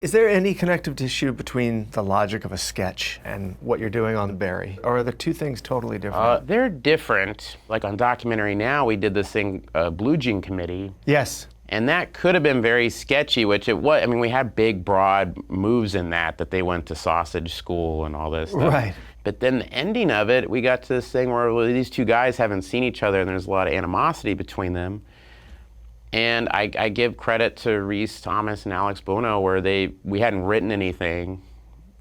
Is there any connective tissue between the logic of a sketch and what you're doing on Barry? Or are the two things totally different? They're different. Like on Documentary Now, we did this thing, Blue Jean Committee. Yes. And that could have been very sketchy, which it was. I mean, we had big, broad moves in that they went to sausage school and all this stuff. Right. But then the ending of it, we got to this thing where these two guys haven't seen each other and there's a lot of animosity between them. And I give credit to Rhys Thomas and Alex Buono where we hadn't written anything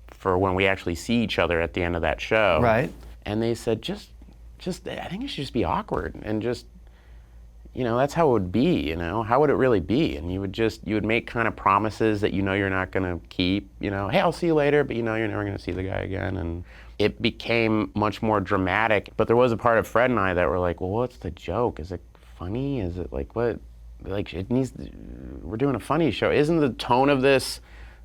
for when we actually see each other at the end of that show. Right. And they said, just I think it should just be awkward and just, that's how it would be, how would it really be? And you would make kind of promises that you're not gonna keep, hey, I'll see you later, but you're never gonna see the guy again. And it became much more dramatic. But there was a part of Fred and I that were like, well, what's the joke? Is it funny? Is it like what? Like we're doing a funny show. Isn't the tone of this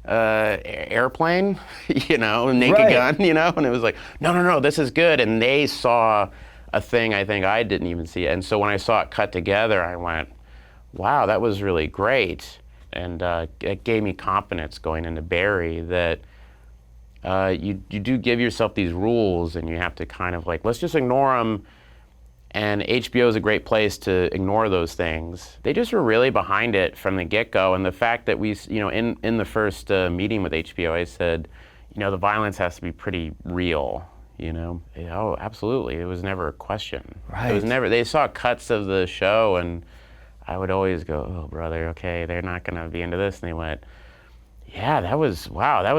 airplane, Naked Gun, And it was like, no, this is good. And they saw a thing I think I didn't even see. And so when I saw it cut together, I went, wow, that was really great. And it gave me confidence going into Barry that you do give yourself these rules and you have to kind of like, let's just ignore them. And HBO is a great place to ignore those things. They just were really behind it from the get-go. And the fact that we, in the first meeting with HBO, I said, the violence has to be pretty real, Oh, absolutely. It was never a question. Right. It was never, they saw cuts of the show and I would always go, oh, brother, okay, they're not gonna be into this. And they went, yeah, that was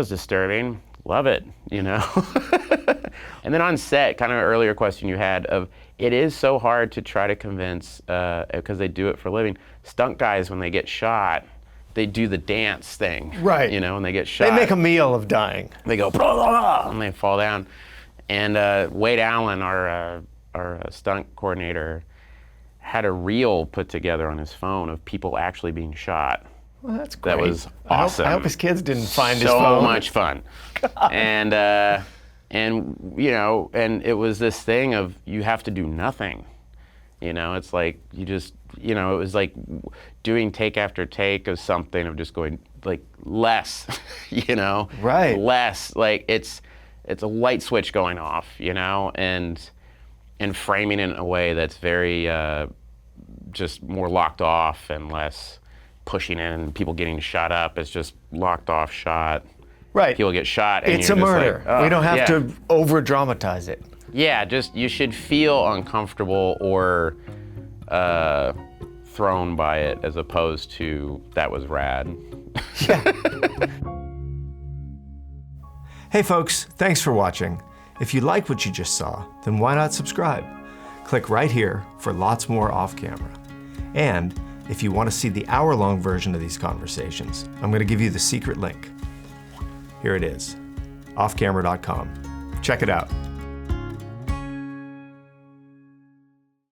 disturbing. Love it, And then on set, kind of an earlier question you had of, it is so hard to try to convince, because they do it for a living, stunt guys when they get shot, they do the dance thing. Right. When they get shot. They make a meal of dying. They go, blah, blah, blah, and they fall down. And Wade Allen, our stunt coordinator, had a reel put together on his phone of people actually being shot. Well, that's great. That was awesome. I hope his kids didn't find his phone. So much fun. God. And it was this thing of you have to do nothing. It's like you just, it was like doing take after take of something of just going like less, Right. Less, like it's a light switch going off, and framing it in a way that's very just more locked off and less pushing in and people getting shot up. It's just locked off shot. Right. People get shot. And it's a murder. Like, oh, we don't have to over dramatize it. Yeah, just you should feel uncomfortable or thrown by it as opposed to that was rad. Yeah. Hey folks, thanks for watching. If you like what you just saw, then why not subscribe? Click right here for lots more off camera. And if you want to see the hour-long version of these conversations, I'm going to give you the secret link. Here it is, offcamera.com. Check it out.